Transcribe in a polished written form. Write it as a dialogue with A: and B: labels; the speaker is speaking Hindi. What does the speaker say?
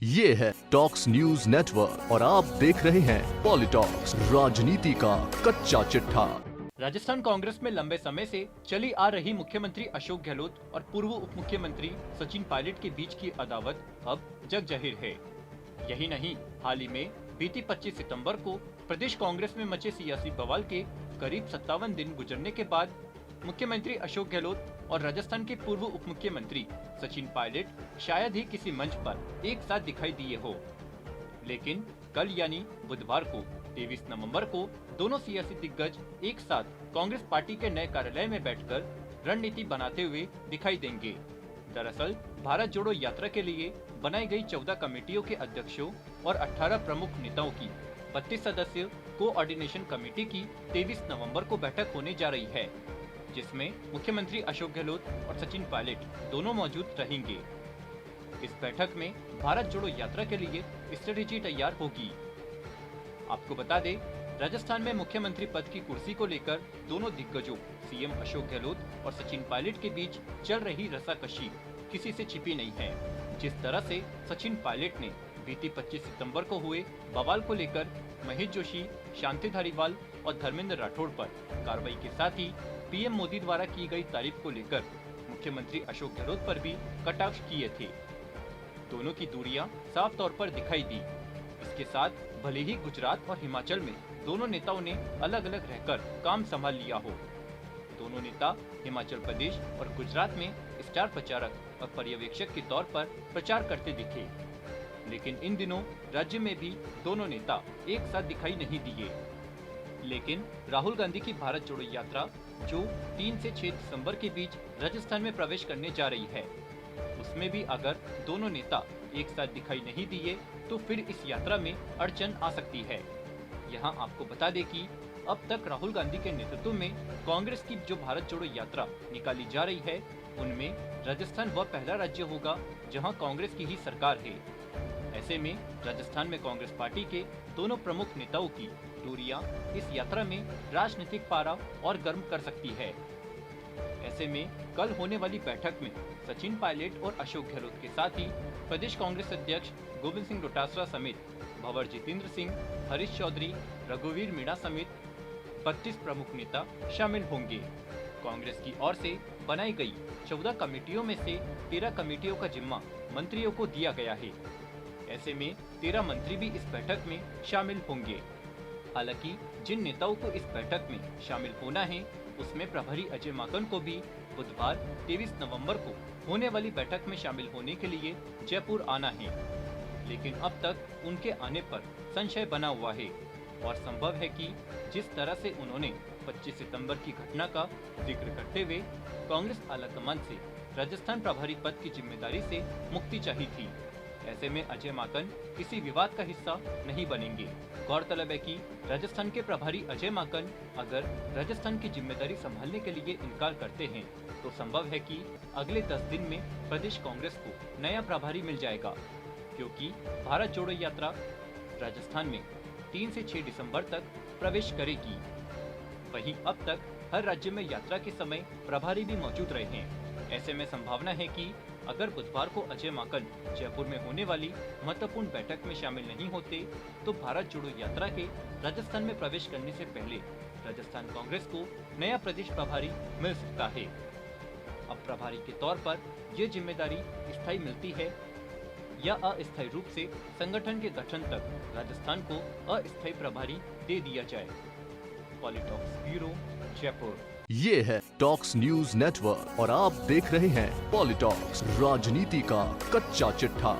A: ये है टॉक्स न्यूज नेटवर्क और आप देख रहे हैं पॉलिटॉक्स, राजनीति का कच्चा चिट्ठा।
B: राजस्थान कांग्रेस में लंबे समय से चली आ रही मुख्यमंत्री अशोक गहलोत और पूर्व उप मुख्यमंत्री सचिन पायलट के बीच की अदावत अब जग जाहिर है। यही नहीं, हाल ही में बीती 25 सितंबर को प्रदेश कांग्रेस में मचे सियासी बवाल के करीब 57 दिन गुजरने के बाद मुख्यमंत्री अशोक गहलोत और राजस्थान के पूर्व उप मुख्यमंत्री सचिन पायलट शायद ही किसी मंच पर एक साथ दिखाई दिए हो। लेकिन कल यानी बुधवार को 23 नवंबर को दोनों सियासी दिग्गज एक साथ कांग्रेस पार्टी के नए कार्यालय में बैठकर रणनीति बनाते हुए दिखाई देंगे। दरअसल भारत जोड़ो यात्रा के लिए बनाई गई 14 कमेटियों के अध्यक्षों और 18 प्रमुख नेताओं की 32 सदस्य कोऑर्डिनेशन कमेटी की 23 नवंबर को बैठक होने जा रही है, जिसमें मुख्यमंत्री अशोक गहलोत और सचिन पायलट दोनों मौजूद रहेंगे। इस बैठक में भारत जोड़ो यात्रा के लिए स्ट्रेटेजी तैयार होगी। आपको बता दें, राजस्थान में मुख्यमंत्री पद की कुर्सी को लेकर दोनों दिग्गजों सीएम अशोक गहलोत और सचिन पायलट के बीच चल रही रसाकशी किसी से छिपी नहीं है। जिस तरह से सचिन पायलट ने बीती 25 सितंबर को हुए बवाल को लेकर महेश जोशी, शांति धारीवाल और धर्मेंद्र राठौड़ पर कार्रवाई के साथ ही पीएम मोदी द्वारा की गई तारीफ को लेकर मुख्यमंत्री अशोक गहलोत पर भी कटाक्ष किए थे। दोनों की दूरियां साफ तौर पर दिखाई दी। इसके साथ भले ही गुजरात और हिमाचल में दोनों नेताओं ने अलग अलग रहकर काम संभाल लिया हो, दोनों नेता हिमाचल प्रदेश और गुजरात में स्टार प्रचारक और पर्यवेक्षक के तौर पर प्रचार करते दिखे। लेकिन इन दिनों राज्य में भी दोनों नेता एक साथ दिखाई नहीं दिए। लेकिन राहुल गांधी की भारत जोड़ो यात्रा जो 3 से 6 दिसंबर के बीच राजस्थान में प्रवेश करने जा रही है, उसमें भी अगर दोनों नेता एक साथ दिखाई नहीं दिए तो फिर इस यात्रा में अड़चन आ सकती है। यहां आपको बता दें कि अब तक राहुल गांधी के नेतृत्व में कांग्रेस की जो भारत जोड़ो यात्रा निकाली जा रही है, उनमें राजस्थान वह पहला राज्य होगा जहां कांग्रेस की ही सरकार है। ऐसे में राजस्थान में कांग्रेस पार्टी के दोनों प्रमुख नेताओं की दूरियां इस यात्रा में राजनीतिक पारा और गर्म कर सकती है। ऐसे में कल होने वाली बैठक में सचिन पायलट और अशोक गहलोत के साथ ही प्रदेश कांग्रेस अध्यक्ष गोविंद सिंह डोटासरा समेत भंवर जितेंद्र सिंह, हरीश चौधरी, रघुवीर मीणा समेत 32 प्रमुख नेता शामिल होंगे। कांग्रेस की ओर से बनाई गई 14 कमेटियों में से 13 कमेटियों का जिम्मा मंत्रियों को दिया गया है। ऐसे में 13 मंत्री भी इस बैठक में शामिल होंगे। हालांकि जिन नेताओं को इस बैठक में शामिल होना है, उसमें प्रभारी अजय माकन को भी बुधवार 23 नवंबर को होने वाली बैठक में शामिल होने के लिए जयपुर आना है। लेकिन अब तक उनके आने पर संशय बना हुआ है और संभव है कि जिस तरह से उन्होंने 25 सितंबर की घटना का जिक्र करते हुए कांग्रेस आलाकमान से राजस्थान प्रभारी पद की जिम्मेदारी से मुक्ति चाहिए थी, ऐसे में अजय माकन किसी विवाद का हिस्सा नहीं बनेंगे। गौरतलब है कि राजस्थान के प्रभारी अजय माकन अगर राजस्थान की जिम्मेदारी संभालने के लिए इनकार करते हैं तो संभव है कि अगले 10 दिन में प्रदेश कांग्रेस को नया प्रभारी मिल जाएगा, क्योंकि भारत जोड़ो यात्रा राजस्थान में 3 से 6 दिसंबर तक प्रवेश करेगी। वहीं अब तक हर राज्य में यात्रा के समय प्रभारी भी मौजूद रहे हैं। ऐसे में संभावना है कि अगर बुधवार को अजय माकन जयपुर में होने वाली महत्वपूर्ण बैठक में शामिल नहीं होते तो भारत जोड़ो यात्रा के राजस्थान में प्रवेश करने से पहले राजस्थान कांग्रेस को नया प्रदेश प्रभारी मिल सकता है। अब प्रभारी के तौर पर यह जिम्मेदारी स्थायी मिलती है या अस्थायी रूप से संगठन के गठन तक राजस्थान को अस्थायी प्रभारी दे दिया जाए। पॉलिटॉक्स ब्यूरो, जयपुर।
A: ये है टॉक्स न्यूज नेटवर्क और आप देख रहे हैं पॉलिटॉक्स, राजनीति का कच्चा चिट्ठा।